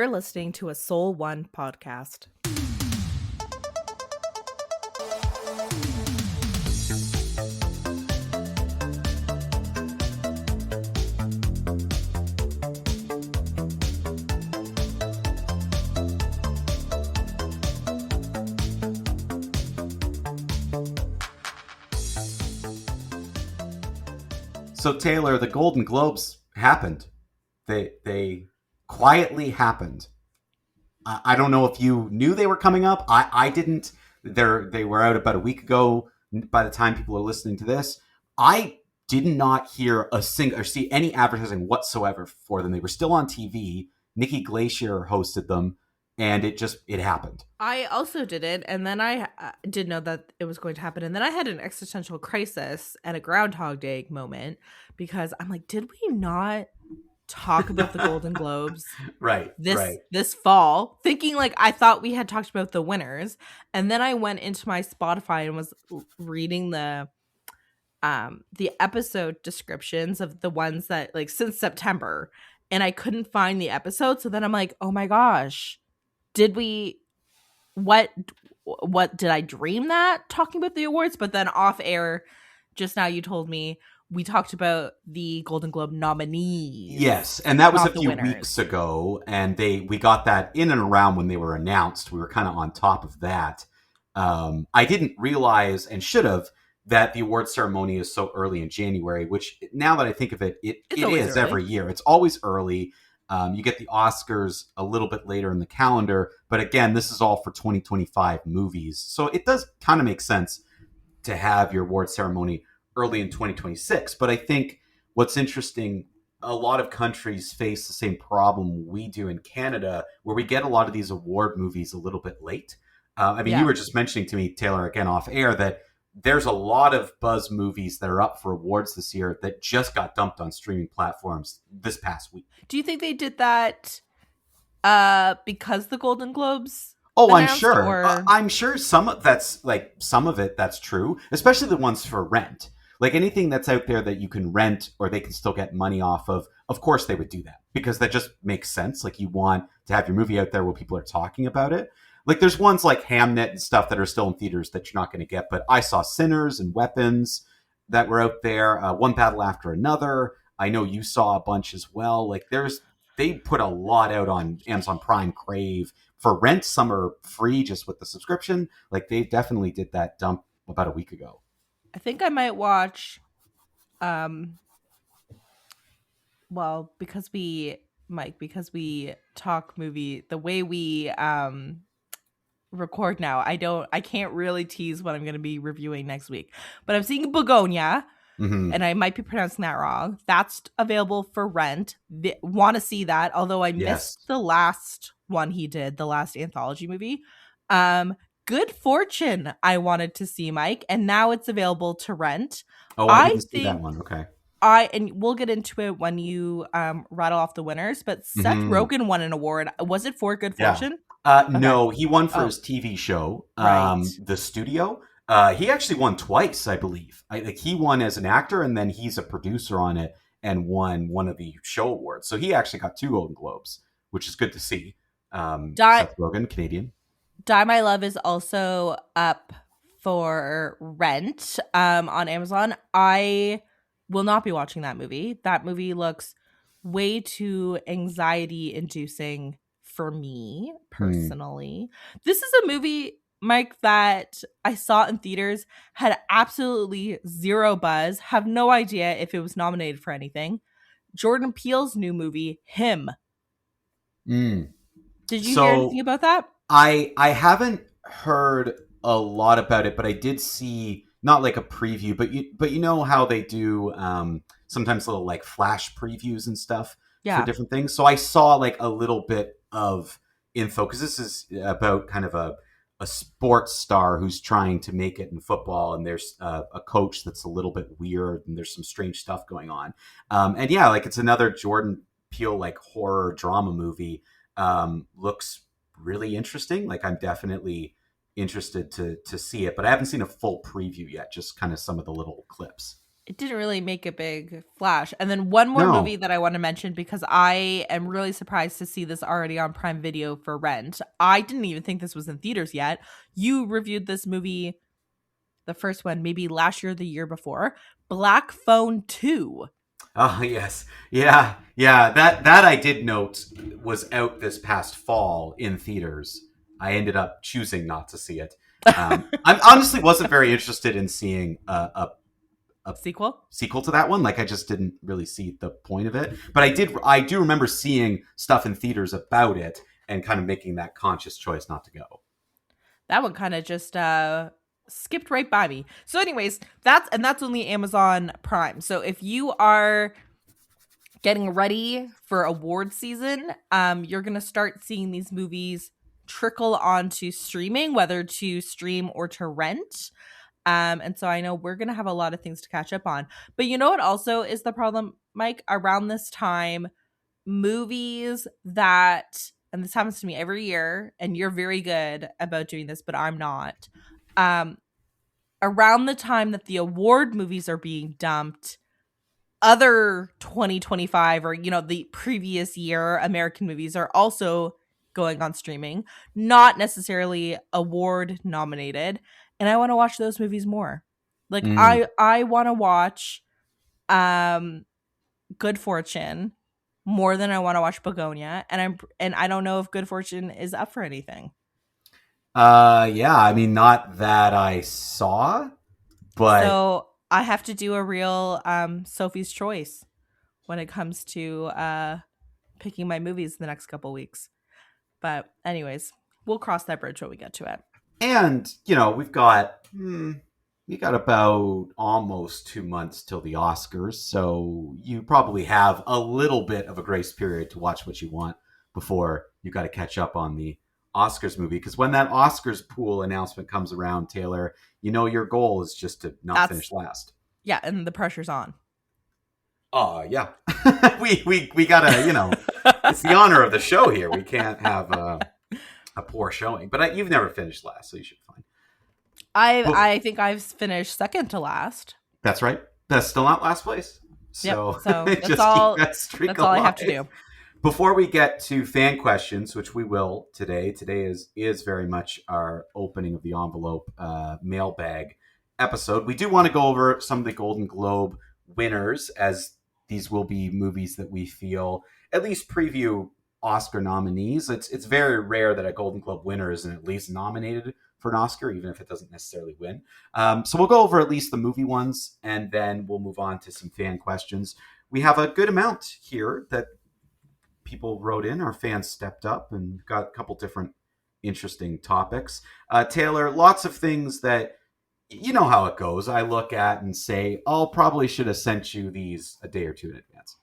You're listening to a Soul One podcast. So Taylor, the Golden Globes happened. They quietly happened. I don't know if you knew they were coming up. I didn't. They were out about a week ago. By the time people are listening to this, I did not hear a single or see any advertising whatsoever for them. They were still on TV. Nikki Glacier hosted them, and it happened. I also did it, and then I did know that it was going to happen, and then I had an existential crisis and a Groundhog Day moment because I'm like, did we not talk about the Golden Globes Right. this fall? Thinking like I thought we had talked about the winners, and then I went into my Spotify and was reading the episode descriptions of the ones that like since September, and I couldn't find the episode. So then I'm like, oh my gosh, did we what did I dream that talking about the awards? But then off air just now you told me we talked about the Golden Globe nominees. Yes, and that was a not the few winners. weeks ago, and we got that in and around when they were announced. We were kind of on top of that. I didn't realize, and should have, that the award ceremony is so early in January, which now that I think of it, it is early. every year. It's always early. You get the Oscars a little bit later in the calendar, but again, this is all for 2025 movies. So it does kind of make sense to have your award ceremony early in 2026. But I think what's interesting, a lot of countries face the same problem we do in Canada, where we get a lot of these award movies a little bit late. You were just mentioning to me, Taylor, again off air, that there's a lot of buzz movies that are up for awards this year that just got dumped on streaming platforms this past week. Do you think they did that because the Golden Globes? Oh, I'm sure. I'm sure some of it that's true, especially the ones for rent. Like anything that's out there that you can rent or they can still get money off of course they would do that because that just makes sense. Like you want to have your movie out there where people are talking about it. Like there's ones like Hamnet and stuff that are still in theaters that you're not going to get. But I saw Sinners and Weapons that were out there, One Battle After Another. I know you saw a bunch as well. Like they put a lot out on Amazon Prime, Crave. For rent, some are free just with the subscription. Like they definitely did that dump about a week ago. I think I might watch because we talk movie the way we record now, I can't really tease what I'm going to be reviewing next week, but I'm seeing Begonia, and I might be pronouncing that wrong. That's available for rent. Want to see that, although I missed the last one he did, the last anthology movie. Good Fortune I wanted to see, Mike, and now it's available to rent. I didn't see that one. Okay. And we'll get into it when you rattle off the winners, but Seth Rogen won an award. Was it for Good Fortune? Okay. No, he won for his TV show, The Studio. He actually won twice, I believe. He won as an actor, and then he's a producer on it and won one of the show awards. So he actually got 2 Golden Globes, which is good to see. Seth Rogen, Canadian. Die My Love is also up for rent on Amazon. I will not be watching that movie. That movie looks way too anxiety-inducing for me, personally. This is a movie, Mike, that I saw in theaters, had absolutely zero buzz, have no idea if it was nominated for anything. Jordan Peele's new movie, Him. Did you hear anything about that? I haven't heard a lot about it, but I did see not like a preview, but you know how they do sometimes little like flash previews and stuff for different things. So I saw like a little bit of info because this is about kind of a sports star who's trying to make it in football, and there's a coach that's a little bit weird, and there's some strange stuff going on. And yeah, like it's another Jordan Peele like horror drama movie. Looks really interesting. Like I'm definitely interested to see it, but I haven't seen a full preview yet, just kind of some of the little clips. It didn't really make a big flash. And then one more movie No. that I want to mention because I am really surprised to see this already on Prime Video for rent. I didn't even think this was in theaters yet. You reviewed this movie, the first one, maybe last year or the year before, Black Phone 2. Oh yes, yeah, yeah. That I did note was out this past fall in theaters. I ended up choosing not to see it. I honestly wasn't very interested in seeing a Sequel? sequel to that one. Like I just didn't really see the point of it. But I do remember seeing stuff in theaters about it and kind of making that conscious choice not to go. That one kind of just skipped right by me. So anyways, that's only Amazon Prime. So if you are getting ready for award season, you're going to start seeing these movies trickle onto streaming, whether to stream or to rent. And so I know we're going to have a lot of things to catch up on. But you know what also is the problem, Mike? Around this time, movies that, and this happens to me every year, and you're very good about doing this, but I'm not. Um, Around the time that the award movies are being dumped, other 2025 or the previous year American movies are also going on streaming, not necessarily award nominated, and I want to watch those movies more. Like Mm. I want to watch um Good Fortune more than I want to watch Begonia, and I don't know if Good Fortune is up for anything. Yeah. I mean, not that I saw, but So I have to do a real Sophie's Choice when it comes to picking my movies the next couple weeks. But anyways, we'll cross that bridge when we get to it. and you know we got about almost 2 months till the Oscars, so you probably have a little bit of a grace period to watch what you want before you got to catch up on the Oscars movie. Because when that Oscars pool announcement comes around, Taylor, your goal is just to not That's finish last. Yeah, and the pressure's on. Oh yeah, we gotta it's the honor of the show here. We can't have a poor showing, but you've never finished last, so you should be fine. Well, I think I've finished second to last. that's right. That's still not last place. Yep. So So just keep that streak that's all I alive. have to do. Before we get to fan questions, which we will today is very much our opening of the envelope mailbag episode. We do want to go over some of the Golden Globe winners, as these will be movies that we feel at least preview Oscar nominees. It's very rare that a Golden Globe winner isn't at least nominated for an Oscar, even if it doesn't necessarily win. So we'll go over at least the movie ones, and then we'll move on to some fan questions. We have a good amount here that people wrote in. Our fans stepped up and got a couple different interesting topics. Taylor, lots of things that you know how it goes. I look at and say, "Oh, probably should have sent you these a day or two in advance."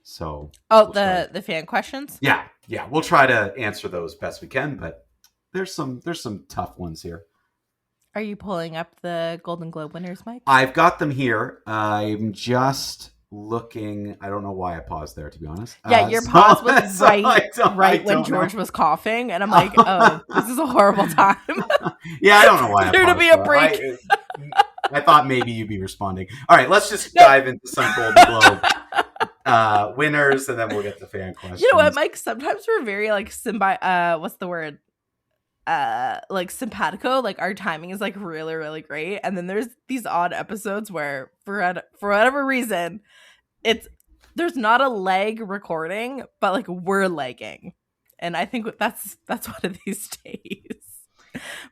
So, Oh, we'll the fan questions? yeah, we'll try to answer those best we can. But there's some tough ones here. Are you pulling up the Golden Globe winners, Mike? I've got them here. I'm just looking. I don't know why I paused there, to be honest. Yeah, your pause was so right when George was coughing, and I'm like, oh, this is a horrible time. Yeah, I don't know why. There to be a break. I thought maybe you'd be responding. All right, let's just dive into some Golden Globe winners, and then we'll get to fan questions. You know what, Mike? Sometimes we're very like what's the word? Like simpatico. Like our timing is like really, really great, and then there's these odd episodes where for whatever reason, there's not a leg recording, but like we're legging, and I think that's one of these days.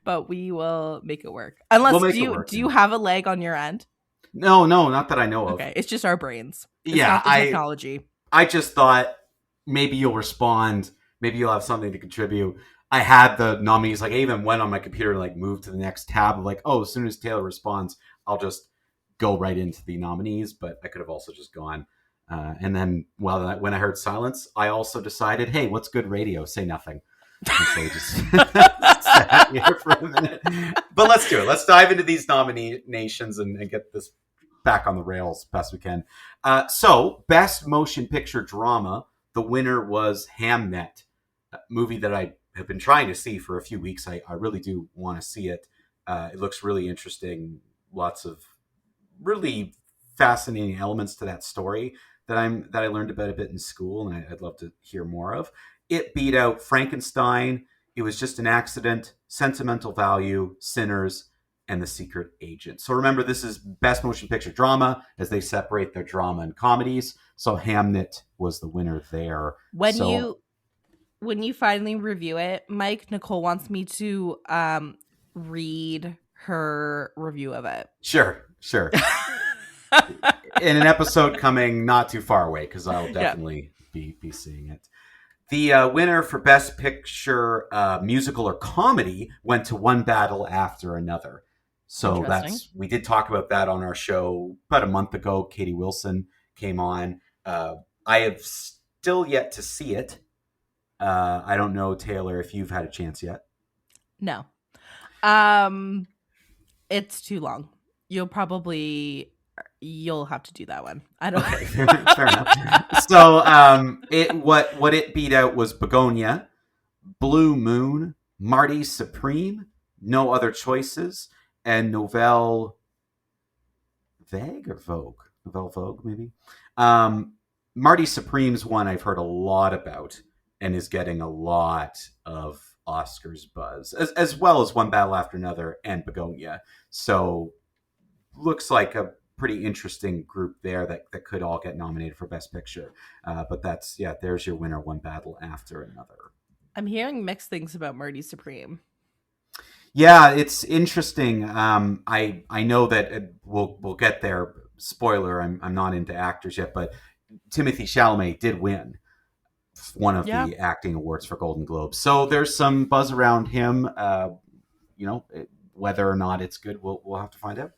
But we will make it work. Unless do you have a leg on your end? No, not that I know of. Okay, it's just our brains. It's yeah, not the technology. I just thought maybe you'll respond. Maybe you'll have something to contribute. I had the nominees. Like I even went on my computer and like moved to the next tab. Like, oh, as soon as Taylor responds, I'll just go right into the nominees. But I could have also just gone. And then, when I heard silence, I also decided, hey, what's good radio? Say nothing. And so we just sat here for a minute. But let's do it. Let's dive into these nominations and get this back on the rails best we can. So, Best Motion Picture Drama, the winner was Hamnet, a movie that I have been trying to see for a few weeks. I really do want to see it. It looks really interesting. Lots of really fascinating elements to that story that I learned about a bit in school, and I'd love to hear more of. It beat out Frankenstein, It Was Just an Accident, Sentimental Value, Sinners, and The Secret Agent. So remember, this is Best Motion Picture Drama, as they separate their drama and comedies. So Hamnet was the winner there. When so you finally review it, Mike, Nicole wants me to read her review of it. Sure. In an episode coming not too far away, because I'll definitely be seeing it. The winner for Best Picture Musical or Comedy went to One Battle After Another. So we did talk about that on our show about a month ago. Katie Wilson came on. I have still yet to see it. I don't know, Taylor, if you've had a chance yet. No. It's too long. You'll have to do that one. I don't know. Fair enough. So what it beat out was Begonia, Blue Moon, Marty Supreme, No Other Choices, and Nouvelle Vague or Vogue? Nouvelle Vogue, maybe? Marty Supreme's one I've heard a lot about and is getting a lot of Oscars buzz, as well as One Battle After Another and Begonia. So looks like a pretty interesting group there that could all get nominated for Best Picture. But there's your winner, One Battle After Another. I'm hearing mixed things about Marty Supreme. Yeah, it's interesting. I know that we'll get there. Spoiler: I'm not into actors yet, but Timothée Chalamet did win one of the acting awards for Golden Globes. So there's some buzz around him. Whether or not it's good, we'll have to find out.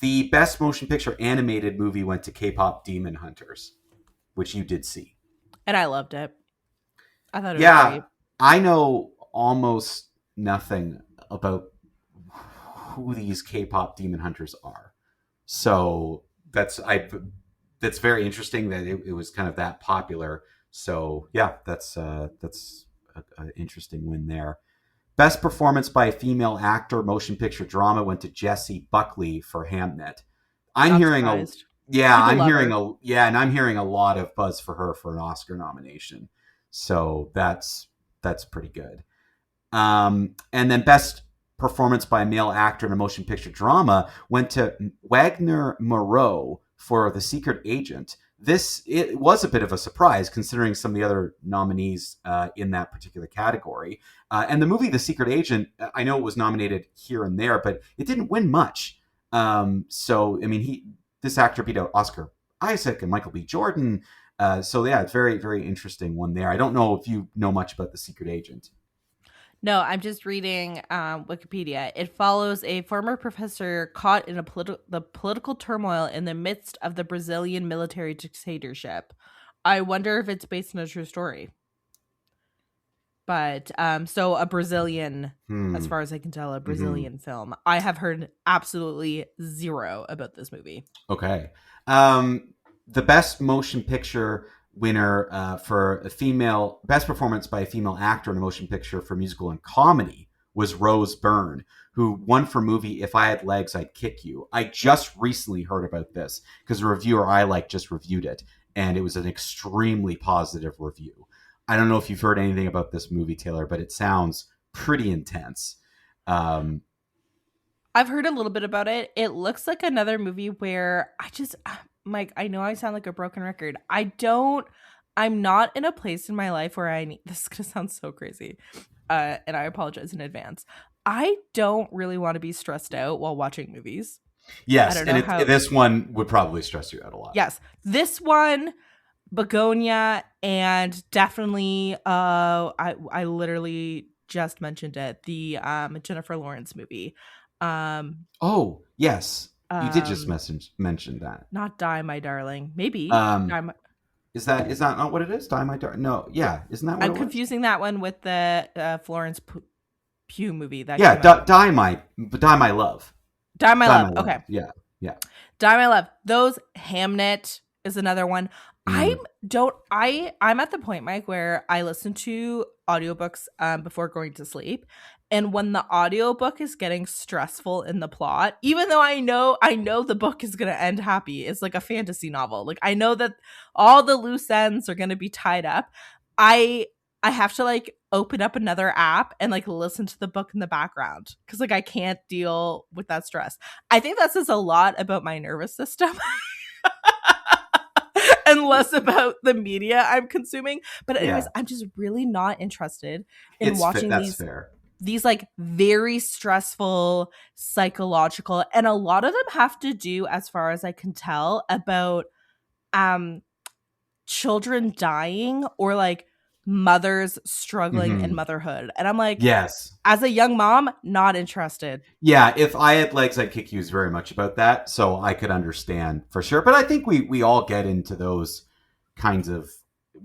The Best Motion Picture Animated Movie went to K-pop Demon Hunters, which you did see, and I loved it. I thought it was great. I know almost nothing about who these K-pop Demon Hunters are, so that's very interesting that it was kind of that popular. So that's an interesting win there. Best Performance by a Female Actor Motion Picture Drama went to Jessie Buckley for Hamnet. I'm hearing a lot of buzz for her for an Oscar nomination. So that's pretty good. And then Best Performance by a Male Actor in a Motion Picture Drama went to Wagner Moreau for The Secret Agent. It was a bit of a surprise considering some of the other nominees in that particular category. And the movie The Secret Agent, I know it was nominated here and there, but it didn't win much. This actor beat out Oscar Isaac and Michael B. Jordan. It's very, very interesting one there. I don't know if you know much about The Secret Agent. No, I'm just reading Wikipedia. It follows a former professor caught in the political turmoil in the midst of the Brazilian military dictatorship. I wonder if it's based on a true story. But so a Brazilian, as far as I can tell, a Brazilian film. I have heard absolutely zero about this movie. Okay. The Best Motion Picture winner for a Best Performance by a Female Actor in a Motion Picture for Musical and Comedy was Rose Byrne, who won for movie If I Had Legs, I'd Kick You. I just recently heard about this because a reviewer I like just reviewed it, and it was an extremely positive review. I don't know if you've heard anything about this movie, Taylor, but it sounds pretty intense. I've heard a little bit about it. It looks like another movie where Mike, I know I sound like a broken record. I'm not in a place in my life where this is going to sound so crazy. And I apologize in advance. I don't really want to be stressed out while watching movies. Yes, this one would probably stress you out a lot. Yes, this one, Begonia, and definitely, I literally just mentioned it, the Jennifer Lawrence movie. Oh, yes. You did just mention that. Not Die, My Darling. Maybe. Is that not what it is? Die, My Darling? No. Yeah. Isn't that what I'm confusing that one with the Florence Pugh movie. Die, My Love. Die, My Love. Okay. Yeah. Die, My Love. Those, Hamnet is another one. I'm don't I'm at the point, Mike, where I listen to audiobooks before going to sleep. And when the audiobook is getting stressful in the plot, even though I know the book is gonna end happy, it's like a fantasy novel. Like I know that all the loose ends are gonna be tied up. I I have to like open up another app and like listen to the book in the background because like I can't deal with that stress. I think that says a lot about my nervous system. And less about the media I'm consuming. But anyways, Yeah, I'm just really not interested in watching that's these fair. like very stressful psychological, and a lot of them have to do, as far as I can tell, about um children dying or like mothers struggling in Hmm. motherhood. And I'm like, Yes. as a young mom, not interested. Yeah, if I had legs, I'd kick you is very much about that, so I could understand for sure. But I think we all get into those kinds of,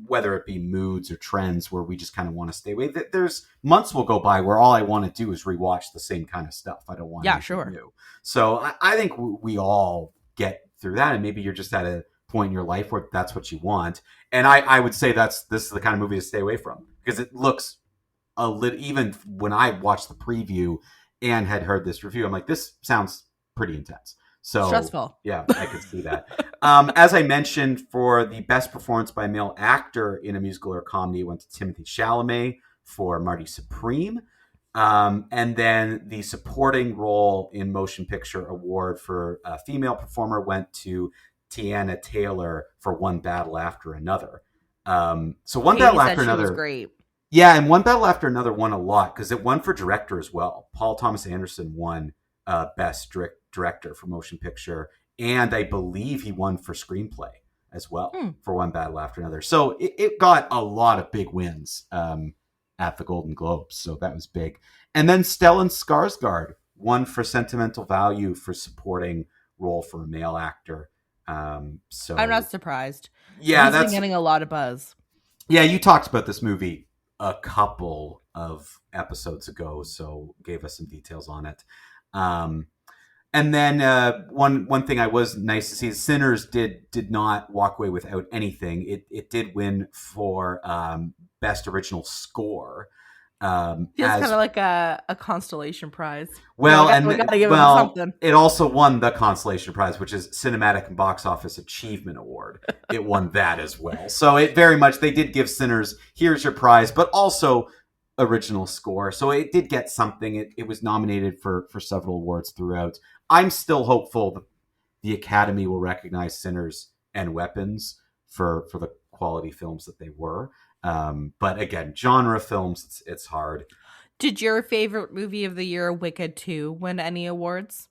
whether it be moods or trends, where we just kind of want to stay away. There's months will go by where all I want to do is rewatch the same kind of stuff. I don't want Yeah, anything sure. new. So I think we all get through that, and maybe you're just at a point in your life where that's what you want. And I would say this is the kind of movie to stay away from because it looks a little. Even when I watched the preview and had heard this review, I'm like, this sounds pretty intense. So Stressful. yeah, I could see that. As I mentioned, for the best performance by a male actor in a musical or comedy, it went to Timothy Chalamet for Marty Supreme. And then the supporting role in motion picture award for a female performer went to Tiana Taylor for One Battle After Another. So One Katie Battle said After she was Another, great. yeah, and One Battle After Another won a lot because it won for director as well. Paul Thomas Anderson won best director for motion picture, and I believe he won for screenplay as well Hmm. for One Battle After Another. So it got a lot of big wins at the Golden Globes, so that was big. And then Stellan Skarsgård won for sentimental value for supporting role for a male actor. I'm So not surprised. yeah, He's been that's getting a lot of buzz. yeah, you talked about this movie a couple of episodes ago, so gave us some details on it. Um, and then one thing I was nice to see is Sinners did not walk away without anything. It did win for best original score. Feels kind As of like a constellation prize. You know, well, we and gotta give him well, something. it also won the consolation prize, which is Cinematic and Box Office Achievement Award. It won that as well. So it very much, they did give Sinners, here's your prize, but also original score. So it did get something. It was nominated for several awards throughout. I'm still hopeful that the Academy will recognize Sinners and Weapons for the quality films that they were. But again, genre films, it's hard. Did your favorite movie of the year, Wicked 2, win any awards?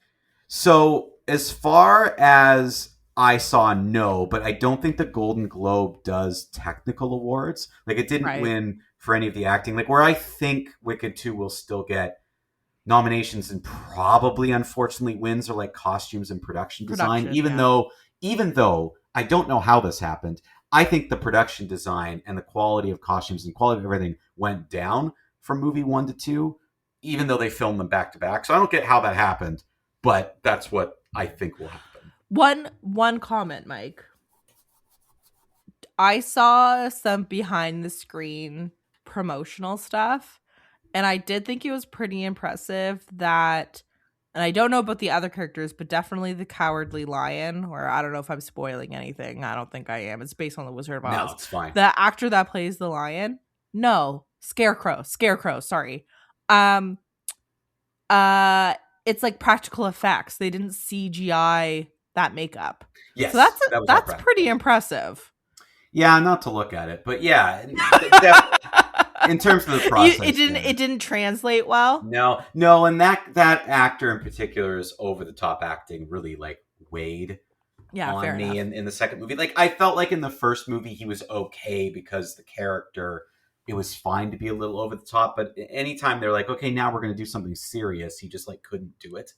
So as far as I saw, no, but I don't think the Golden Globe does technical awards. Like it didn't Right. win for any of the acting. Like where I think Wicked 2 will still get nominations and probably unfortunately wins are like costumes and production design, Production, yeah. even though I don't know how this happened. I think the production design and the quality of costumes and quality of everything went down from movie 1 to 2, even though they filmed them back to back. So I don't get how that happened, but that's what I think will happen. One comment, Mike. I saw some behind the screen promotional stuff, and I did think it was pretty impressive that, and I don't know about the other characters, but definitely the Cowardly Lion, or I don't know if I'm spoiling anything. I don't think I am. It's based on the Wizard of No, Oz. it's fine. The actor that plays the lion, no, Scarecrow, sorry. Um uh it's like practical effects. They didn't CGI that makeup. Yes, So that was all that's practical. pretty impressive. Yeah, not to look at it, but yeah, in terms of the It process, didn't yeah. it didn't translate well. No, and that actor in particular is over the top acting really like weighed Yeah, on fair me enough. in the second movie. Like I felt like in the first movie he was okay because the character, it was fine to be a little over the top, but anytime they're like, okay, now we're going to do something serious, he just like couldn't do it.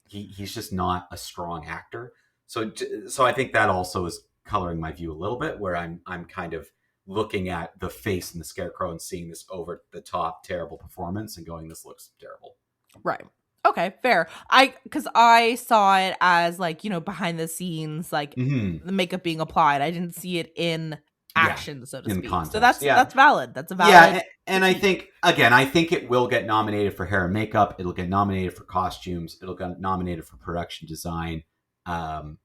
He's just not a strong actor. So I think that also is coloring my view a little bit, where I'm kind of looking at the face and the scarecrow and seeing this over the top terrible performance and going, this looks terrible. Right. Okay, fair. Because I saw it as like, behind the scenes, like Hmm. the makeup being applied. I didn't see it in Yeah, action, so to in speak. So context. that's Yeah, valid. That's a yeah, valid and I critique. think again, I think it will get nominated for hair and makeup. It'll get nominated for costumes. It'll get nominated for production design. Um,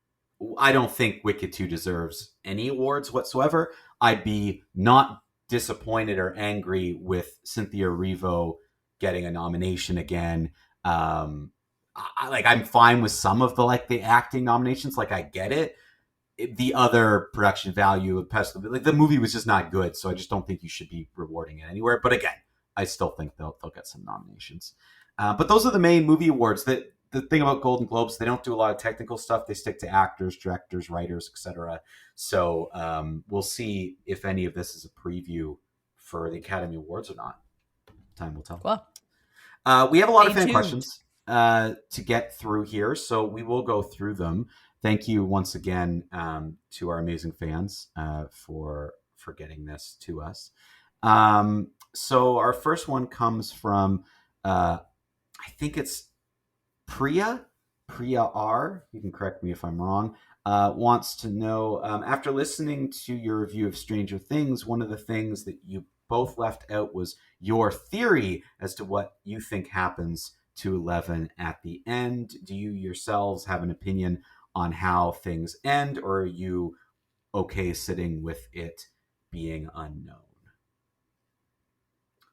I don't think Wicked 2 deserves any awards whatsoever. I'd be not disappointed or angry with Cynthia Erivo getting a nomination again. I'm fine with some of the acting nominations. Like I get it. The other production value of Pest, like the movie was just not good, so I just don't think you should be rewarding it anywhere. But again, I still think they'll get some nominations. But those are the main movie awards. The thing about Golden Globes, they don't do a lot of technical stuff. They stick to actors, directors, writers, etc. So we'll see if any of this is a preview for the Academy Awards or not. Time will tell. Cool. We have a lot of Stay fan tuned. questions to get through here, so we will go through them. Thank you once again to our amazing fans for getting this to us. So our first one comes from I think it's Priya R. You can correct me if I'm wrong. Wants to know after listening to your review of Stranger Things, one of the things that you both left out was your theory as to what you think happens to Eleven at the end. Do you yourselves have an opinion on how things end, or are you okay sitting with it being unknown?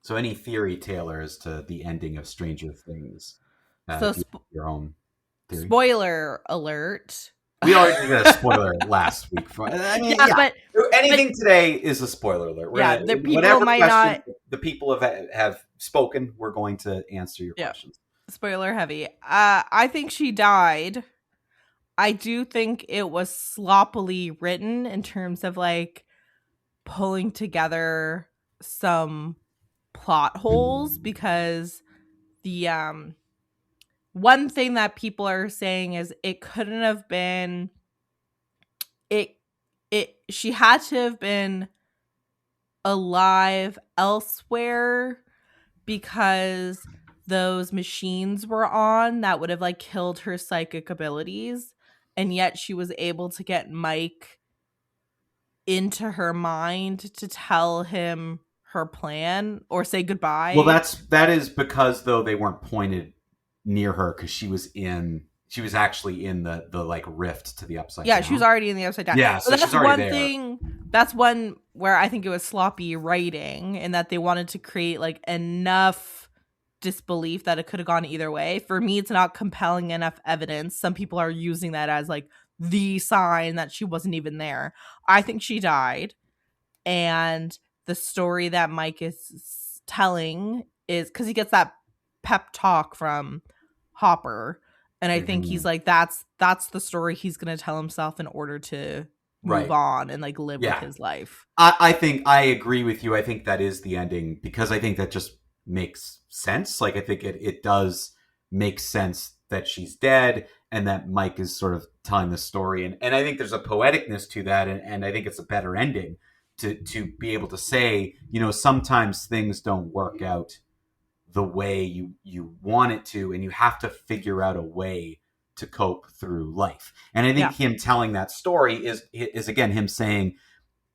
So, any theory, Taylor, as to the ending of Stranger Things? So Do you have your own theory? spoiler alert. We already did a spoiler last week. I mean, Yeah, yeah, but anything today is a spoiler alert. We're yeah, gonna the people whatever might question not. the people have spoken, we're going to answer your Yeah, questions. spoiler heavy. I think she died. I do think it was sloppily written in terms of like pulling together some plot holes, because the one thing that people are saying is it couldn't have been it she had to have been alive elsewhere, because those machines were on that would have like killed her psychic abilities, and yet she was able to get Mike into her mind to tell him her plan or say Well, goodbye. that is because though they weren't pointed near her because she was actually in the like rift to the upside Yeah, she was down. already in the upside down. Yeah, But so she's already there. that's one where I think it was sloppy writing, and that they wanted to create like enough disbelief that it could have gone either way. For me, it's not compelling enough evidence. Some people are using that as like the sign that she wasn't even there. I think she died, and the story that Mike is telling is because he gets that pep talk from Hopper, and I think he's Mhm. like that's the story he's gonna tell himself in order to move Right. on and like live with Yeah. his life. I think I agree with you. I think that is the ending because I think that just makes sense. Like I think it does make sense that she's dead and that Mike is sort of telling the story. And I think there's a poeticness to that and I think it's a better ending to be able to say, sometimes things don't work out the way you want it to, and you have to figure out a way to cope through life. And I think Yeah. him telling that story is again him saying,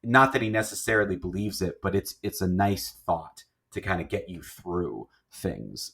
not that he necessarily believes it, but it's a nice thought to kind of get you through things.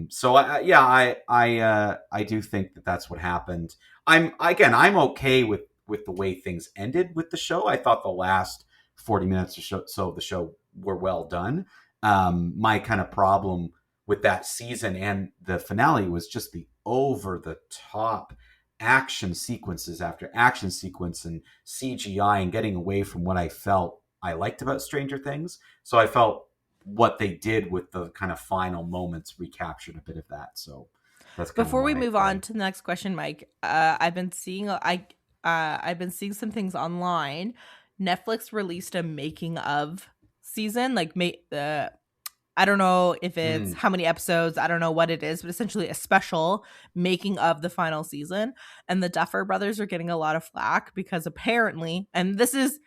So I do think that that's what happened. I'm okay with the way things ended with the show. I thought the last 40 minutes or so of the show were well done. My kind of problem with that season and the finale was just the over the top action sequences after action sequence and CGI and getting away from what I felt I liked about Stranger Things. So I felt what they did with the kind of final moments recaptured a bit of that. So that's kind of Before we why move why. on to the next question, Mike, I've been seeing some things online. Netflix released a making of season, like I don't know if it's Mm. how many episodes, I don't know what it is, but essentially a special making of the final season. And the Duffer Brothers are getting a lot of flack because apparently, and this is,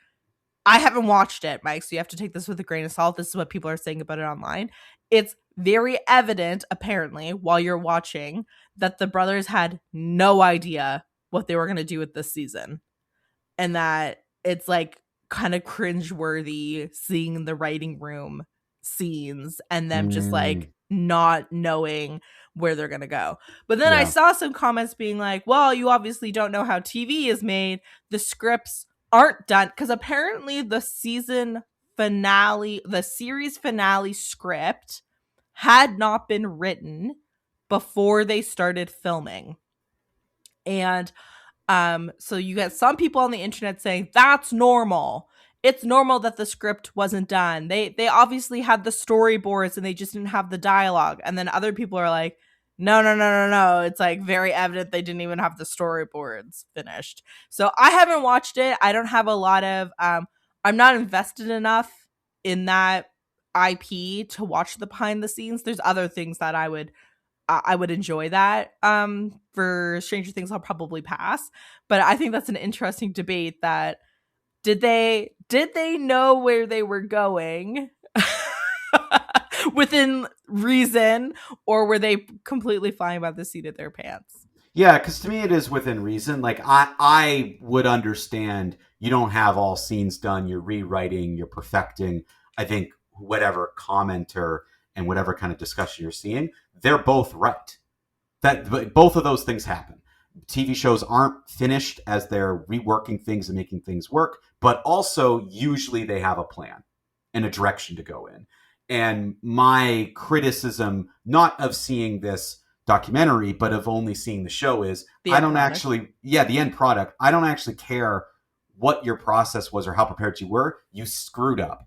I haven't watched it, Mike, so you have to take this with a grain of salt. This is what people are saying about it online. It's very evident, apparently, while you're watching, that the brothers had no idea what they were going to do with this season. And that it's like kind of cringeworthy seeing the writing room scenes and them just like Mm, not knowing where they're going to go. But then I yeah. saw some comments being like, well, you obviously don't know how TV is made. The scripts aren't done because apparently the series finale script had not been written before they started filming. And so you get some people on the internet saying that's normal. It's normal that the script wasn't done. They obviously had the storyboards and they just didn't have the dialogue. And then other people are like, no, no, no, no, no. It's like very evident they didn't even have the storyboards finished. So I haven't watched it. I don't have a lot of I'm not invested enough in that IP to watch the behind the scenes. There's other things that I would enjoy that. For Stranger Things, I'll probably pass. But I think that's an interesting debate. That did they know where they were going within reason, or were they completely flying by the seat of their pants? Yeah, because to me it is within reason. Like I would understand you don't have all scenes done. You're rewriting, you're perfecting. I think whatever commenter and whatever kind of discussion you're seeing, they're both right. But both of those things happen. TV shows aren't finished as they're reworking things and making things work, but also usually they have a plan and a direction to go in. And my criticism, not of seeing this documentary, but of only seeing the show is The I end don't product. actually, yeah, the end product, I don't actually care what your process was or how prepared you were. You screwed up.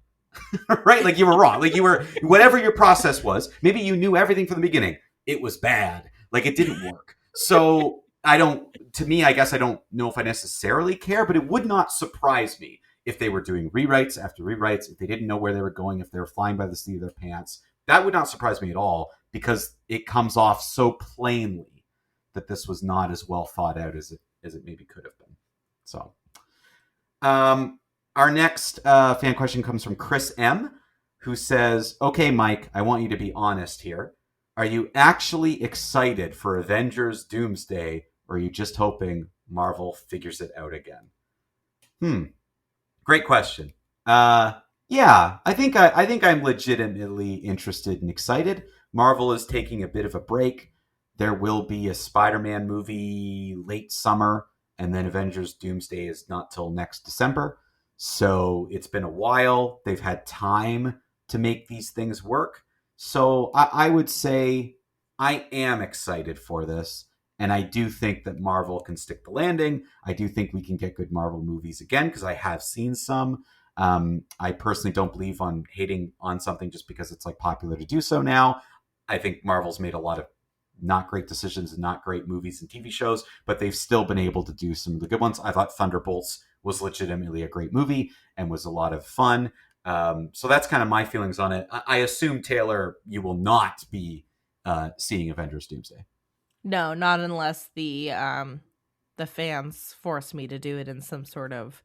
Right? Like you were wrong. Like you were, whatever your process was, maybe you knew everything from the beginning. It was bad. Like it didn't work. So I don't, to me, I guess I don't know if I necessarily care, but it would not surprise me if they were doing rewrites after rewrites, if they didn't know where they were going, if they were flying by the seat of their pants. That would not surprise me at all because it comes off so plainly that this was not as well thought out as it maybe could have been. So, um, our next fan question comes from Chris M, who says, "Okay, Mike, I want you to be honest here. Are you actually excited for Avengers Doomsday, or are you just hoping Marvel figures it out again?" Hmm. Great question. Yeah, I think I'm legitimately interested and excited. Marvel is taking a bit of a break. There will be a Spider-Man movie late summer, and then Avengers Doomsday is not till next December. So it's been a while. They've had time to make these things work. So I would say I am excited for this. And I do think that Marvel can stick the landing. I do think we can get good Marvel movies again because I have seen some. I personally don't believe on hating on something just because it's like popular to do so now. I think Marvel's made a lot of not great decisions and not great movies and TV shows, but they've still been able to do some of the good ones. I thought Thunderbolts was legitimately a great movie and was a lot of fun. So that's kind of my feelings on it. I assume, Taylor, you will not be seeing Avengers Doomsday. No, not unless the fans force me to do it in some sort of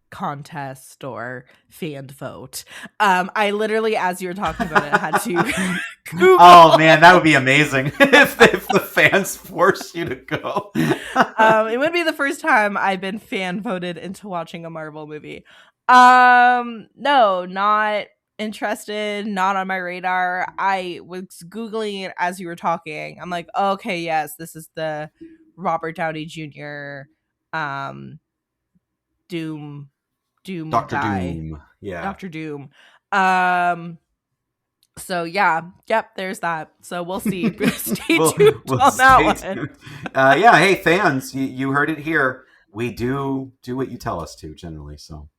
contest or fan vote. I literally, as you were talking about it, had to Oh Google. man, that would be amazing if the fans force you to go. It would be the first time I've been fan voted into watching a Marvel movie. No, not interested, not on my radar. I was Googling it as you were talking. I'm like, okay, yes, this is the Robert Downey Jr. um Doom Doom Doctor guy, Doom. Yeah. Doctor Doom. Um so yeah, yep, there's that. So we'll see. Stay tuned We'll on that stay one. tuned. Yeah, hey fans, you heard it here. We do what you tell us to generally. So,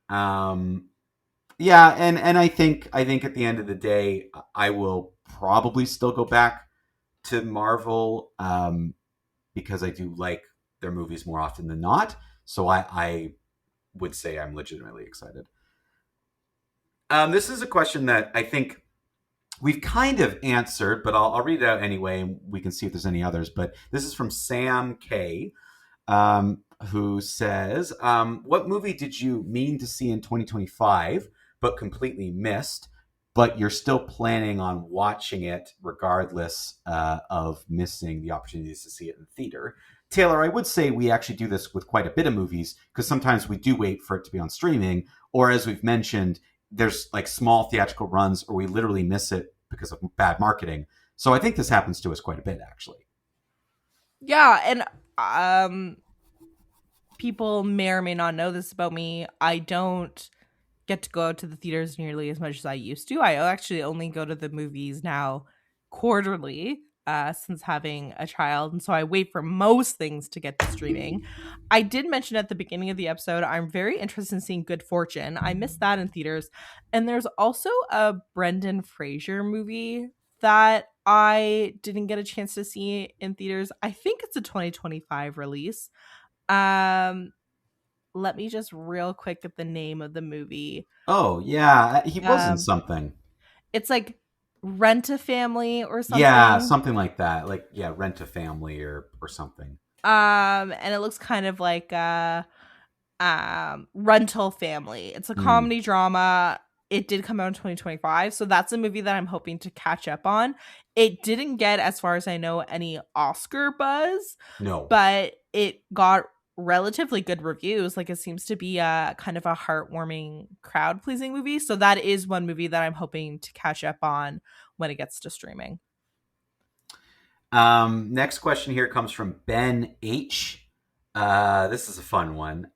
um, yeah, and I think at the end of the day, I will probably still go back to Marvel because I do like their movies more often than not. So I would say I'm legitimately excited. This is a question that I think we've kind of answered, but I'll read it out anyway, and we can see if there's any others. But this is from Sam K, who says, "What movie did you mean to see in 2025 but completely missed? but you're still planning on watching it regardless of missing the opportunities to see it in theater. Taylor, I would say we actually do this with quite a bit of movies because sometimes we do wait for it to be on streaming, or as we've mentioned, there's like small theatrical runs, or we literally miss it because of bad marketing. So I think this happens to us quite a bit, actually. Yeah, and people may or may not know this about me. I don't get to go to the theaters nearly as much as I used to. I actually only go to the movies now quarterly since having a child. And so I wait for most things to get to streaming. I did mention at the beginning of the episode, I'm very interested in seeing Good Fortune. I missed that in theaters. And there's also a Brendan Fraser movie that I didn't get a chance to see in theaters. I think it's a 2025 release. Um, Let me just real quick get the name of the movie. Oh, yeah. He was in Um, something. it's like Rent a Family or Yeah, something. something like that. Like, yeah, Rent a Family or something. And it looks kind of like Rental Family. It's a Mm, comedy drama. It did come out in 2025, so that's a movie that I'm hoping to catch up on. It didn't get, as far as I know, any Oscar buzz, no. but it got relatively good reviews. Like, it seems to be a kind of a heartwarming, crowd pleasing movie. So that is one movie that I'm hoping to catch up on when it gets to streaming. Next question here comes from Ben H. This is a fun one.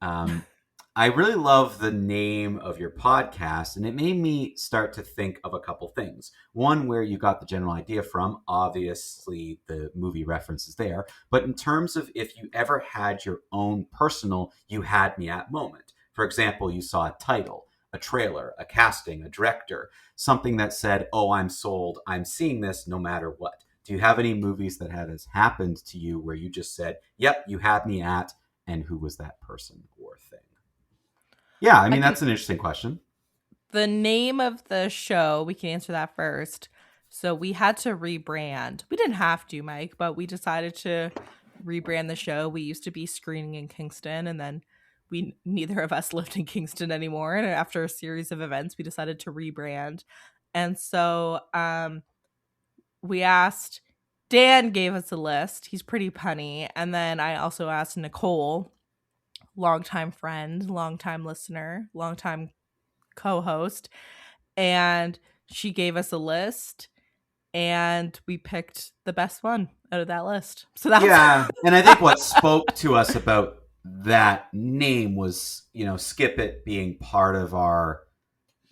I really love the name of your podcast, and it made me start to think of a couple things. One, where you got the general idea from, obviously the movie reference is there, but in terms of if you ever had your own personal "you had me at" moment. For example, you saw a title, a trailer, a casting, a director, something that said, "Oh, I'm sold. I'm seeing this no matter what." Do you have any movies that has happened to you where you just said, "Yep, you had me at," and who was that person or thing? Yeah, I I mean can that's an interesting question. The name of the show, we can answer that first. So we had to rebrand. We didn't have to, Mike, but we decided to rebrand the show. We used to be screening in Kingston, and then we neither of us lived in Kingston anymore. And after a series of events, we decided to rebrand. And so we asked, Dan gave us a list. He's pretty punny. And then I also asked Nicole, longtime friend, longtime listener, longtime co-host, and she gave us a list and we picked the best one out of that list. So that's Yeah, and I think what spoke to us about that name was, Skip It being part of our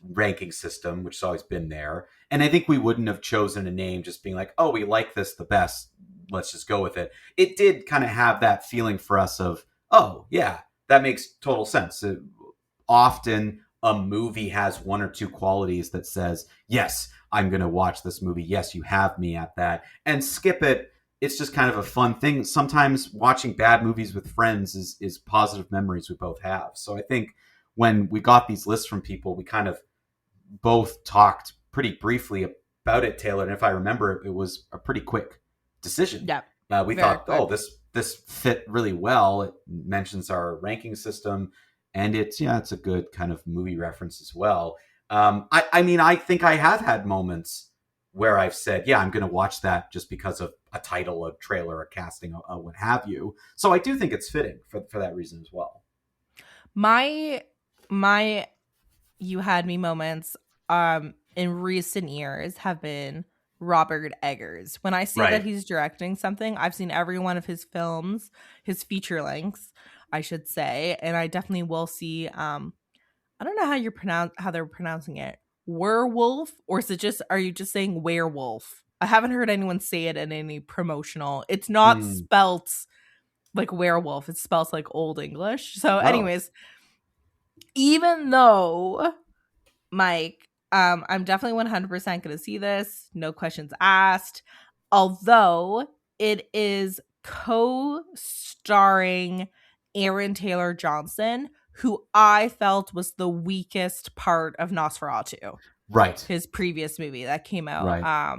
ranking system, which has always been there. And I think we wouldn't have chosen a name just being like, "Oh, we like this the best. Let's just go with it." It did kind of have that feeling for us of, "Oh, yeah, that makes total sense." Often a movie has one or two qualities that says, "Yes, I'm going to watch this movie. Yes, you have me at that." And Skip It, it's just kind of a fun thing. Sometimes watching bad movies with friends is positive memories we both have. So I think when we got these lists from people, we kind of both talked pretty briefly about it, Taylor. And if I remember, it was a pretty quick decision. yeah, We very thought, "Oh, quick. this fit really well." It mentions our ranking system, and it's a good kind of movie reference as well. I mean, I think I have had moments where I've said, "Yeah, I'm going to watch that" just because of a title, a trailer, a casting, what have you. So I do think it's fitting for that reason as well. My you had me moments in recent years have been Robert Eggers. When I see that Right. he's directing something, I've seen every one of his films, his feature lengths, I should say, and I definitely will see I don't know how they're pronouncing it. Werewolf, or is it just, are you just saying werewolf? I haven't heard anyone say it in any promotional. It's not Mm. spelt like werewolf. It's spelt like old English. So Oh, anyways, even though Mike, I'm definitely 100% going to see this. No questions asked. Although it is co-starring Aaron Taylor Johnson, who I felt was the weakest part of Nosferatu, right, his previous movie that came out right.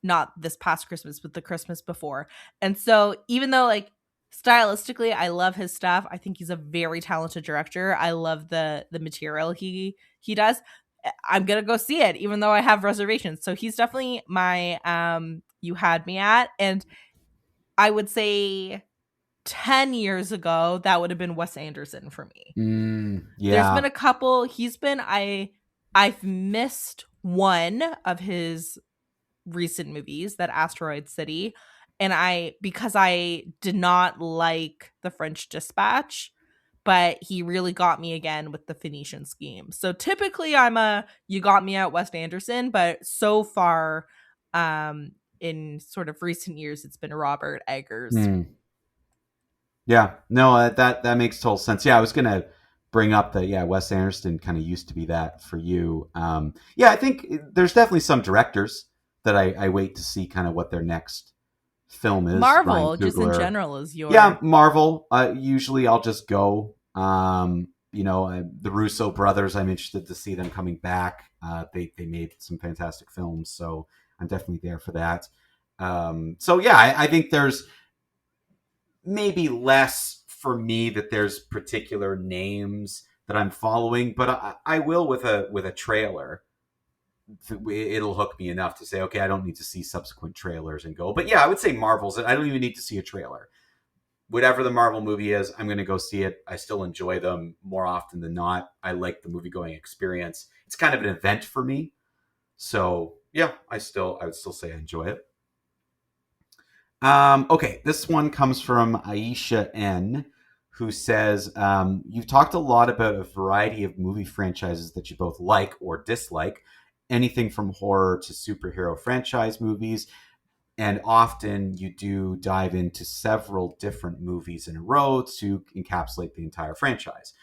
not this past Christmas, but the Christmas before. And so even though like stylistically I love his stuff, I think he's a very talented director. I love the material he does. I'm gonna go see it, even though I have reservations. So he's definitely my you had me at. And I would say 10 years ago, that would have been Wes Anderson for me. There's been Yeah. a couple. I've missed one of his recent movies, that Asteroid City, and because I did not like The French Dispatch, but he really got me again with The Phoenician Scheme. So typically I'm a you got me at Wes Anderson, but so far in sort of recent years it's been Robert Eggers. Yeah, no, that makes total sense. Yeah, I was gonna bring up that. Yeah, Wes Anderson kind of used to be that for you. Yeah, I think there's definitely some directors that I wait to see kind of what their next film is. Ryan Marvel, just in Coogler. general, is Yeah, your Marvel. Usually, I'll just go. The Russo brothers. I'm interested to see them coming back. They made some fantastic films, so I'm definitely there for that. So yeah, I think there's maybe less for me that there's particular names that I'm following, but I will with a trailer. It'll hook me enough to say, okay, I don't need to see subsequent trailers and go. But yeah, I would say Marvel's. I don't even need to see a trailer. Whatever the Marvel movie is, I'm going to go see it. I still enjoy them more often than not. I like the movie going experience. It's kind of an event for me. So yeah, I would still say I enjoy it. Okay, this one comes from Aisha N, who says, you've talked a lot about a variety of movie franchises that you both like or dislike, anything from horror to superhero franchise movies, and often you do dive into several different movies in a row to encapsulate the entire franchise.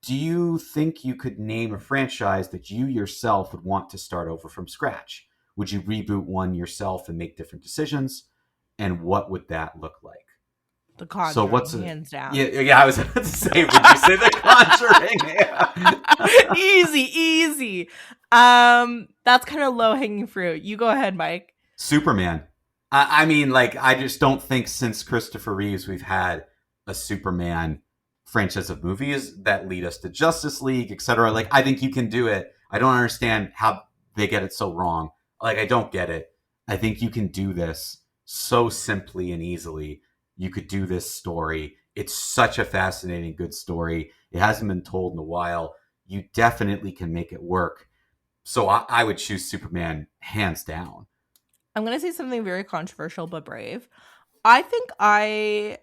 Do you think you could name a franchise that you yourself would want to start over from scratch? Would you reboot one yourself and make different decisions? And what would that look like? The So Conjuring, what's a hands down. yeah, I was about to say, would you say The Conjuring? Yeah. Easy, easy. That's kind of low hanging fruit. You go ahead, Mike. Superman. I mean, like, I just don't think since Christopher Reeves we've had a Superman franchise of movies that lead us to Justice League, etc. Like, I think you can do it. I don't understand how they get it so wrong. Like, I don't get it. I think you can do this so simply and easily. You could do this story. It's such a fascinating, good story. It hasn't been told in a while. You definitely can make it work. So I would choose Superman hands down. I'm going to say something very controversial but brave. I think I.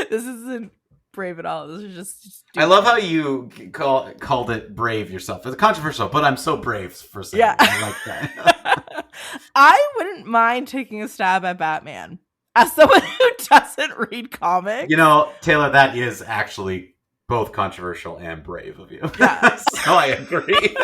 This isn't brave at all. This is just stupid. I love how you called it brave yourself. It's controversial, but I'm so brave for saying Yeah. it. I like that. I wouldn't mind taking a stab at Batman. As someone who doesn't read comics. You know, Taylor, that is actually both controversial and brave of you. Yeah. So I agree.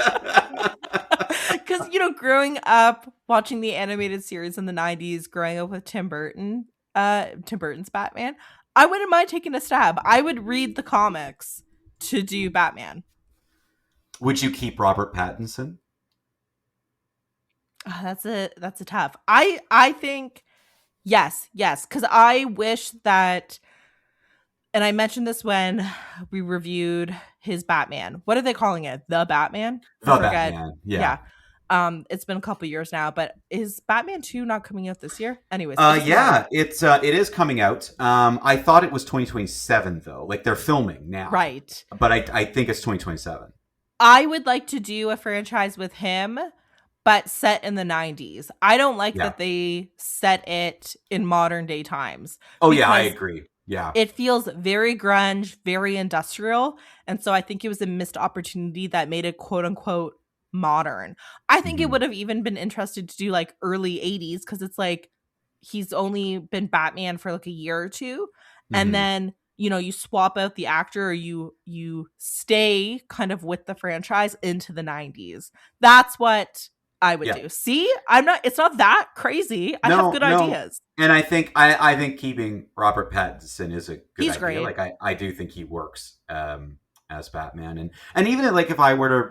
Because, growing up watching the animated series in the 90s, growing up with Tim Burton's Batman, I wouldn't mind taking a stab. I would read the comics to do Batman. Would you keep Robert Pattinson? Oh, that's a tough. I think yes, because I wish that, and I mentioned this when we reviewed his Batman. What are they calling it? The Batman? The Batman, yeah. It's been a couple years now, but is Batman 2 not coming out this year? Anyways. Yeah, it is coming out. I thought it was 2027 though. Like they're filming now. Right. But I think it's 2027. I would like to do a franchise with him, but set in the 90s. I don't like that they set it in modern day times. Oh yeah, I agree. Yeah. It feels very grunge, very industrial. And so I think it was a missed opportunity that made it quote unquote modern. I think it would have even been interested to do like early 80s because it's like he's only been Batman for like a year or two. And then, you swap out the actor or you stay kind of with the franchise into the 90s. That's what I would do. See, it's not that crazy. I have good ideas. And I think I think keeping Robert Pattinson is a good He's idea. great. Like I do think he works as Batman. And even like if I were to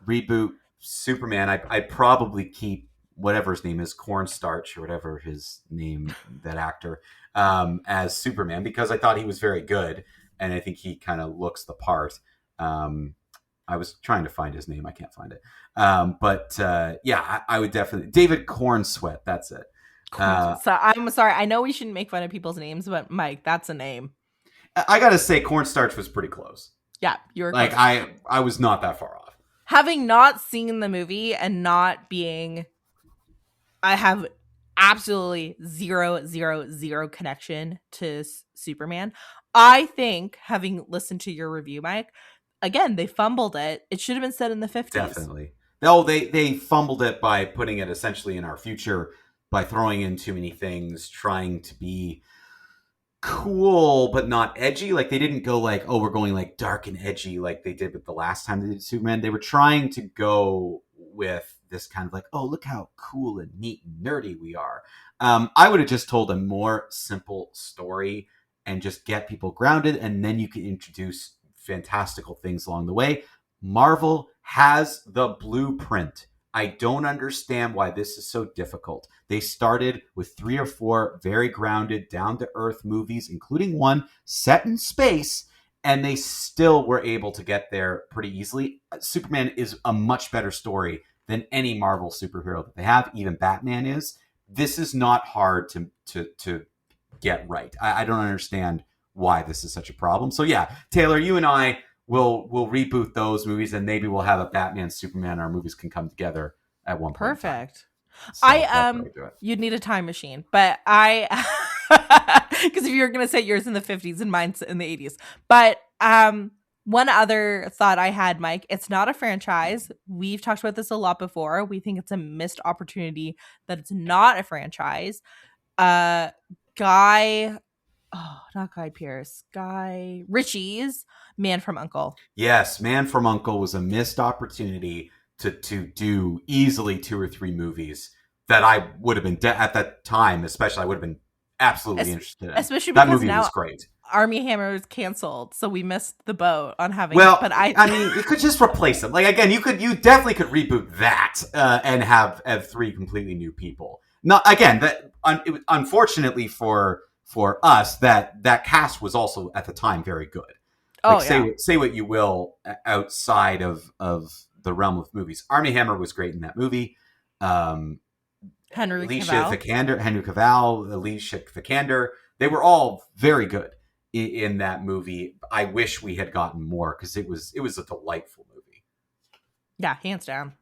reboot Superman, I'd probably keep whatever his name is, Cornstarch or whatever his name, that actor, as Superman, because I thought he was very good. And I think he kind of looks the part. I was trying to find his name. I can't find it. But yeah, I would definitely David Cornsweet. That's it. So I'm sorry. I know we shouldn't make fun of people's names, but Mike, that's a name. I gotta say, Cornstarch was pretty close. Yeah, you were like close. I was not that far off. Having not seen the movie and not being, I have absolutely zero connection to Superman. I think, having listened to your review, Mike, again, they fumbled it. It should have been set in the 50s. Definitely. No, they fumbled it by putting it essentially in our future, by throwing in too many things, trying to be cool but not edgy. Like, they didn't go like, oh, we're going like dark and edgy like they did with the last time they did Superman. They were trying to go with this kind of like, oh, look how cool and neat and nerdy we are. I would have just told a more simple story and just get people grounded, and then you can introduce fantastical things along the way. Marvel has the blueprint. I don't understand why this is so difficult. They started with 3 or 4 very grounded, down-to-earth movies, including one set in space, and they still were able to get there pretty easily. Superman is a much better story than any Marvel superhero that they have. Even Batman is. This is not hard to get right. I don't understand why this is such a problem. So yeah, Taylor, you and I will reboot those movies, and maybe we'll have a Batman, Superman. Our movies can come together at one point. Perfect. So you'd need a time machine, but because if you're gonna say yours in the 50s and mine's in the 80s. But one other thought I had, Mike, it's not a franchise. We've talked about this a lot before. We think it's a missed opportunity that it's not a franchise. Not Guy Ritchie's Man from U.N.C.L.E. Yes, Man from U.N.C.L.E. was a missed opportunity to do easily 2 or 3 movies that I would have been at that time, especially I would have been absolutely interested in. Especially that because movie now was great. Army Hammer is canceled, so we missed the boat on having. Well, but I mean, you could just replace it. Like, again, you definitely could reboot that and have 3 completely new people. Not again that unfortunately for us that cast was also at the time very good. Like, say what you will outside of the realm of movies. Armie Hammer was great in that movie. Henry Cavill, Alicia Vikander, they were all very good in that movie. I wish we had gotten more because it was a delightful movie. Yeah, hands down.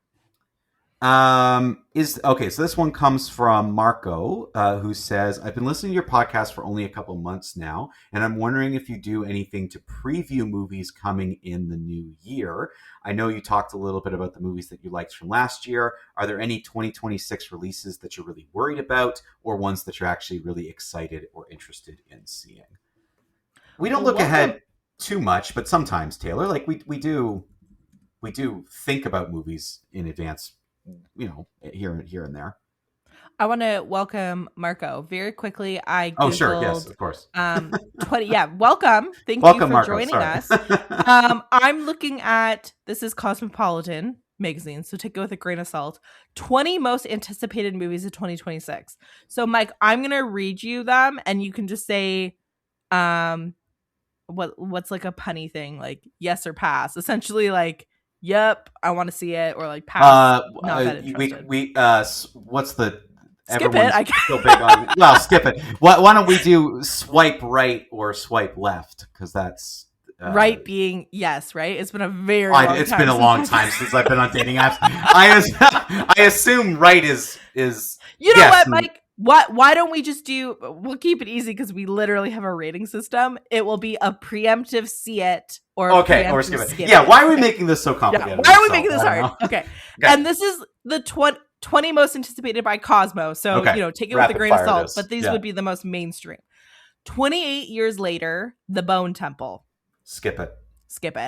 So this one comes from Marco, who says, I've been listening to your podcast for only a couple months now, and I'm wondering if you do anything to preview movies coming in the new year. I know you talked a little bit about the movies that you liked from last year. Are there any 2026 releases that you're really worried about, or ones that you're actually really excited or interested in seeing? We don't look ahead too much, but sometimes, Taylor, like we do think about movies in advance, here and there. I want to welcome Marco very quickly. I Googled, oh sure, yes, of course. 20. Yeah, welcome. Thank you for Marco, joining us. I'm looking at, this is Cosmopolitan magazine, so take it with a grain of salt. 20 most anticipated movies of 2026. So Mike, I'm gonna read you them, and you can just say, what's like a punny thing, like yes or pass. Essentially, like, yep, I want to see it, or like pass. Not that interested. What's the skip it? I so big on well, skip it. Why don't we do swipe right or swipe left? Because that's right being yes, right? It's been a very long time. It's been a long time since I've been on dating apps. I assume right is you know yes, what, Mike? Why don't we just we'll keep it easy because we literally have a rating system. It will be a preemptive see it or or skip it. Yeah, why are we making this so complicated? Yeah, why are we making this hard? Okay. And this is the 20 most anticipated by Cosmo. So, take it with a grain of salt, but these would be the most mainstream. 28 years later, The Bone Temple. Skip it.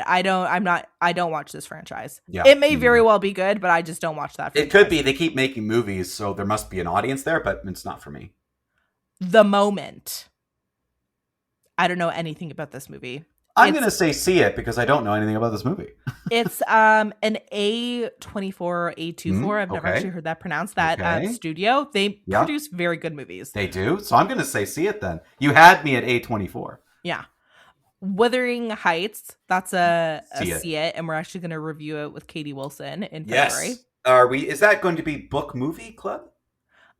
I don't watch this franchise. Yeah. It may very well be good, but I just don't watch that franchise. It could be. They keep making movies, so there must be an audience there, but it's not for me. The Moment. I don't know anything about this movie. I'm going to say see it because I don't know anything about this movie. It's an A24 or A24. I've never actually heard that pronounced. That studio. They produce very good movies. They do? So I'm going to say see it then. You had me at A24. Yeah. Wuthering Heights. That's a See it. see it, and we're actually going to review it with Katie Wilson in February. Yes. Are we? Is that going to be book movie club? Is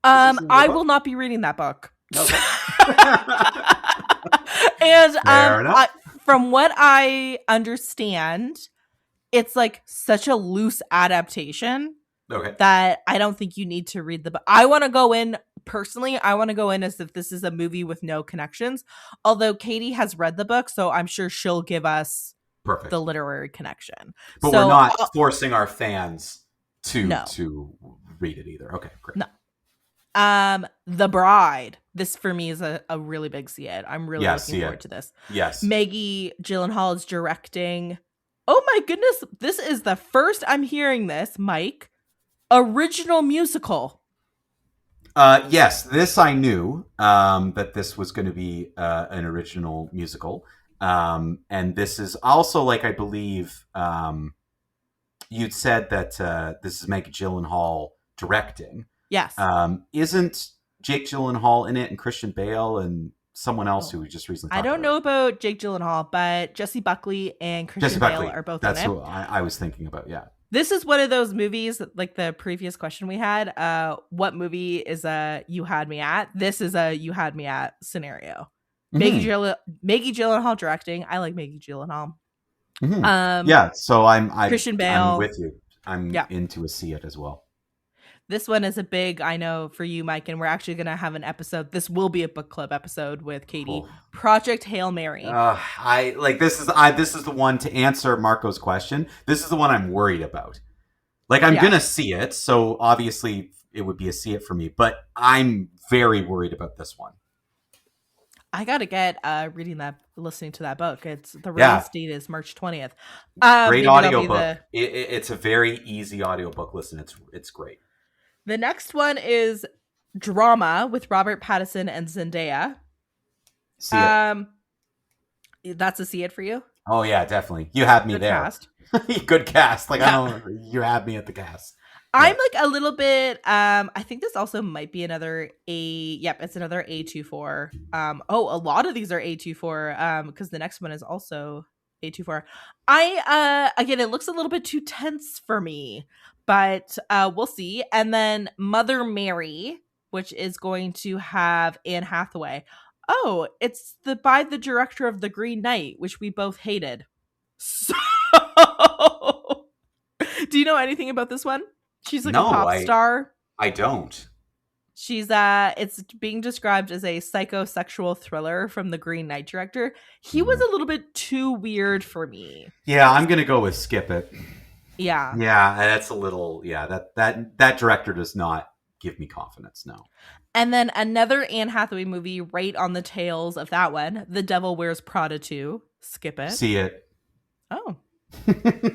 this another I will book? not be reading that book. Okay. And Fair enough. from what I understand, it's like such a loose adaptation Okay. that I don't think you need to read the book. I want to go in personally. I want to go in as if this is a movie with no connections. Although Katie has read the book, so I'm sure she'll give us the Perfect. literary connection. But we're So not forcing our fans no, to read it either. Okay, great. no. The Bride. This for me is a really big see it. I'm really looking forward to this. Yes. Maggie Gyllenhaal is directing. Oh my goodness, this is the first I'm hearing this, Mike. Original musical. Yes, this I knew that this was going to be an original musical, and this is also like I believe you'd said that this is Maggie Gyllenhaal directing. Yes. Isn't Jake Gyllenhaal in it, and Christian Bale, and someone else who we just recently talked I don't about? know about Jake Gyllenhaal, but Jesse Buckley and Christian Bale are both That's in it. who I was thinking about. Yeah. This is one of those movies, like the previous question we had. What movie is a You Had Me At? This is a You Had Me At scenario. Mm-hmm. Maggie Gyllenhaal directing. I like Maggie Gyllenhaal. Mm-hmm. Yeah. So Christian I'm Bale. with you. I'm into a see it as well. This one is a big, I know, for you, Mike, and we're actually going to have an episode. This will be a book club episode with Katie. Cool. Project Hail Mary. I like this is this is the one to answer Marco's question. This is the one I'm worried about. Like I'm gonna see it, so obviously it would be a see it for me. But I'm very worried about this one. I gotta get listening to that book. It's the release date is March 20th. Great audiobook. It's a very easy audiobook. Listen, it's great. The next one is Drama with Robert Pattinson and Zendaya. See it. That's a see it for you? Oh yeah, definitely. You had me Good there. Cast. Good cast. Like I don't. You had me at the cast. I'm like a little bit. I think this also might be another A. Yep, it's another A24. A lot of these are A24. Because the next one is also A24. Again, it looks a little bit too tense for me, but we'll see. And then Mother Mary, which is going to have Anne Hathaway. Oh, it's by the director of The Green Knight, which we both hated. So, do you know anything about this one? She's like a pop star. I don't. She's it's being described as a psychosexual thriller from the Green Knight director. He was a little bit too weird for me. Yeah, I'm gonna go with skip it. Yeah. Yeah, that's a little that director does not give me confidence, no. And then another Anne Hathaway movie right on the tails of that one, The Devil Wears Prada 2. Skip it. See it. Oh.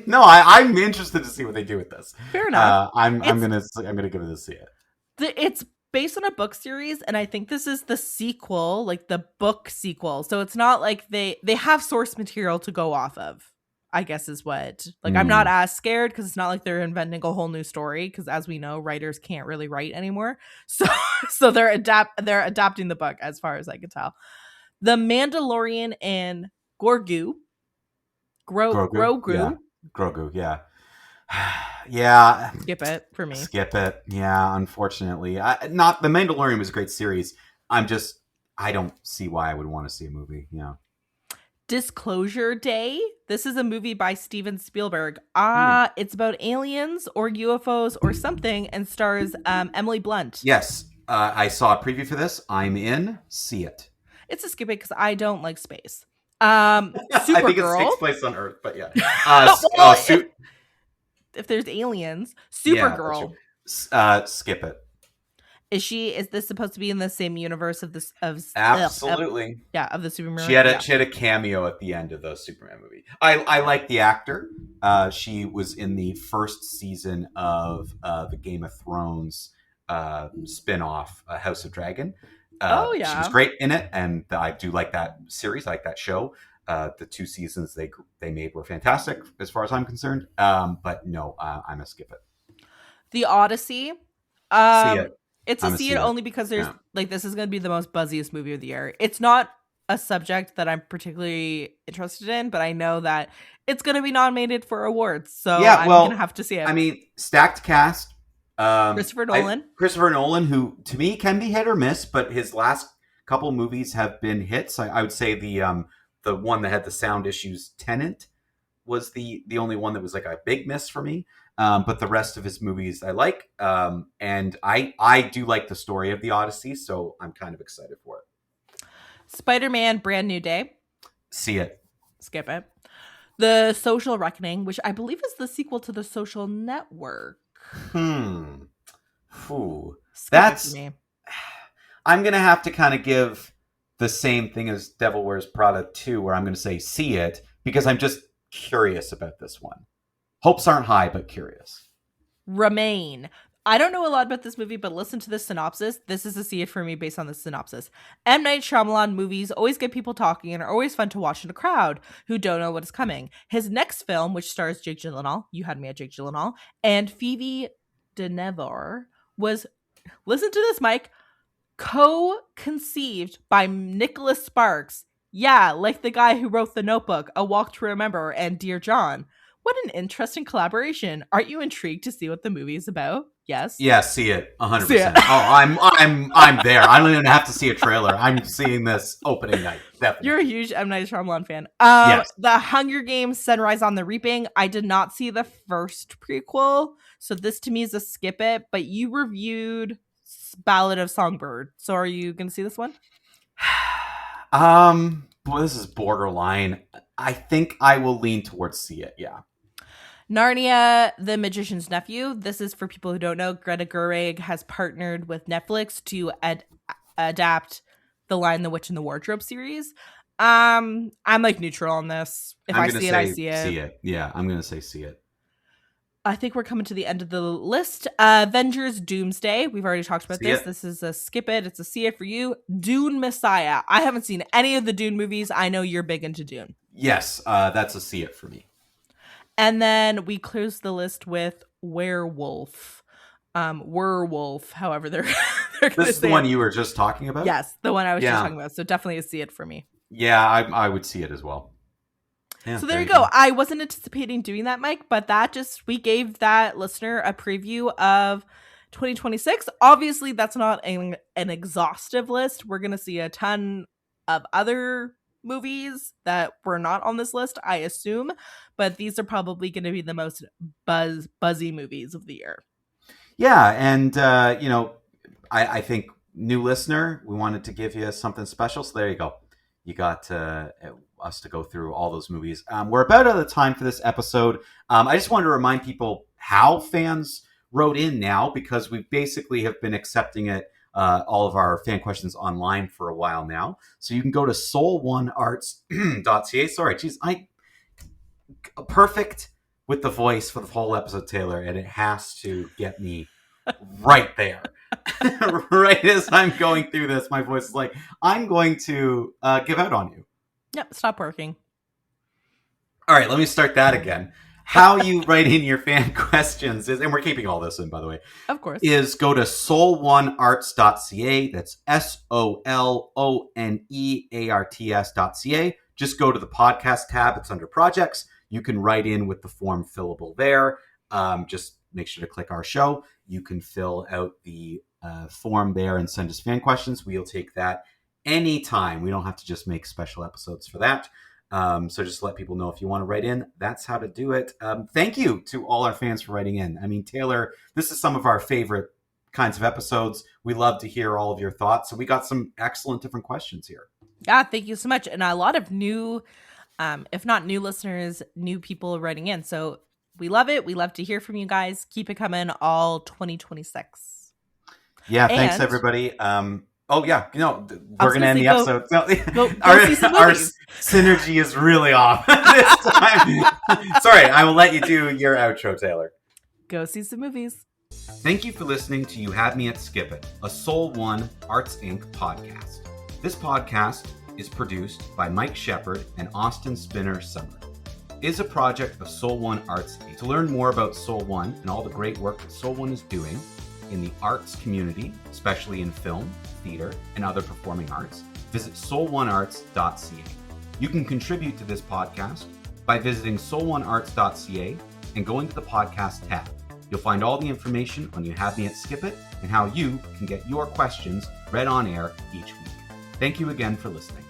No, I'm interested to see what they do with this. Fair enough. I'm gonna give it a see it. It's based on a book series, and I think this is the sequel, like the book sequel. So it's not like they have source material to go off of, I guess is what. Like I'm not as scared because it's not like they're inventing a whole new story. Because as we know, writers can't really write anymore. So they're adapting the book as far as I can tell. The Mandalorian and Grogu. Yeah. Grogu, yeah. Yeah. Skip it for me. Skip it. Yeah, unfortunately. Not The Mandalorian was a great series. I don't see why I would want to see a movie. Yeah. Disclosure Day. This is a movie by Steven Spielberg. It's about aliens or UFOs or something and stars Emily Blunt. Yes. I saw a preview for this. I'm in. See it. It's a skip it because I don't like space. I think it takes place on Earth, but yeah. If there's aliens, Supergirl. Yeah, skip it. Is this supposed to be in the same universe of this absolutely of the Superman? She had a cameo at the end of the Superman movie. I like the actor. She was in the first season of the Game of Thrones spin-off House of Dragon. She was great in it, and I do like that series. I like that show. The 2 seasons they made were fantastic as far as I'm concerned. But no, I'm a skip it. The Odyssey. See it. It's a see it only because there's like this is going to be the most buzziest movie of the year. It's not a subject that I'm particularly interested in, but I know that it's going to be nominated for awards, so Yeah, I'm going to well, have to see it. I mean, stacked cast. Christopher Nolan. Christopher Nolan, who to me can be hit or miss, but his last couple movies have been hits. I would say the one that had the sound issues, Tenant, was the only one that was like a big miss for me. But the rest of his movies I like, and I do like the story of the Odyssey, so I'm kind of excited for it. Spider-Man: Brand New Day. See it. Skip it. The Social Reckoning, which I believe is the sequel to The Social Network. That's me. I'm gonna have to kind of give the same thing as Devil Wears Prada 2, where I'm gonna say see it, because I'm just curious about this one. Hopes aren't high, but curious. Remain. I don't know a lot about this movie, but listen to the synopsis. This is a see it for me based on the synopsis. M. Night Shyamalan movies always get people talking and are always fun to watch in a crowd who don't know what is coming. His next film, which stars Jake Gyllenhaal, you had me at Jake Gyllenhaal, and Phoebe Dynevor, was, listen to this, Mike, co-conceived by Nicholas Sparks. Yeah, like the guy who wrote The Notebook, A Walk to Remember, and Dear John. What an interesting collaboration. Aren't you intrigued to see what the movie is about? Yes. Yeah, see it. 100%. Oh, I'm there. I don't even have to see a trailer. I'm seeing this opening night. Definitely. You're a huge M. Night Shyamalan fan. Yes. The Hunger Games: Sunrise on the Reaping. I did not see the first prequel, so this to me is a skip it, but you reviewed Ballad of Songbird. So are you going to see this one? Boy, this is borderline. I think I will lean towards see it. Yeah. Narnia, The Magician's Nephew. This is for people who don't know. Greta Gerwig has partnered with Netflix to adapt the Lion, the Witch, and the Wardrobe series. I'm like neutral on this. If I see it, I see it. See it. Yeah, I'm gonna say see it. I think we're coming to the end of the list. Avengers: Doomsday. We've already talked about this. This is a skip it. It's a see it for you. Dune Messiah. I haven't seen any of the Dune movies. I know you're big into Dune. Yes, that's a see it for me. And then we close the list with Werewolf. Werewolf, however they're going to say This is the one you were just talking about? Yes, the one I was just talking about. So definitely a see it for me. Yeah, I would see it as well. Yeah, so there you go. I wasn't anticipating doing that, Mike, but we gave that listener a preview of 2026. Obviously, that's not an exhaustive list. We're going to see a ton of other movies that were not on this list, I assume, but these are probably going to be the most buzzy movies of the year. Yeah, and I think new listener, we wanted to give you something special, so there you go. You got us to go through all those movies. We're about out of time for this episode. I just wanted to remind people how fans wrote in now, because we basically have been accepting it, all of our fan questions online for a while now. So you can go to soul1arts.ca. Sorry, geez, perfect with the voice for the whole episode, Taylor, and it has to get me right there. Right as I'm going through this, my voice is like, I'm going to give out on you. Yep, stop working. All right, let me start that again. How you write in your fan questions is, and we're keeping all this in, by the way, of course, is go to soul1arts.ca. That's SOLONEARTS.ca. Just go to the podcast tab. It's under projects. You can write in with the form fillable there. Just make sure to click our show. You can fill out the form there and send us fan questions. We'll take that anytime. We don't have to just make special episodes for that. So just let people know if you want to write in, that's how to do it. Thank you to all our fans for writing in. I mean, Taylor, this is some of our favorite kinds of episodes. We love to hear all of your thoughts. So we got some excellent different questions here. Yeah, thank you so much. And a lot of new, if not new listeners, new people writing in. So we love it. We love to hear from you guys. Keep it coming all 2026. Yeah, thanks everybody. Oh yeah, we're going to end the episode. Our synergy is really off this time. Sorry, I will let you do your outro, Taylor. Go see some movies. Thank you for listening to You Had Me at Skip It, a Soul One Arts Inc. podcast. This podcast is produced by Mike Shepard and Austin Spinner Summer. It is a project of Soul One Arts Inc. To learn more about Soul One and all the great work that Soul One is doing in the arts community, especially in film, theater, and other performing arts, visit soul1arts.ca. You can contribute to this podcast by visiting soul1arts.ca and going to the podcast tab. You'll find all the information on You Have Me at Skip It and how you can get your questions read on air each week. Thank you again for listening.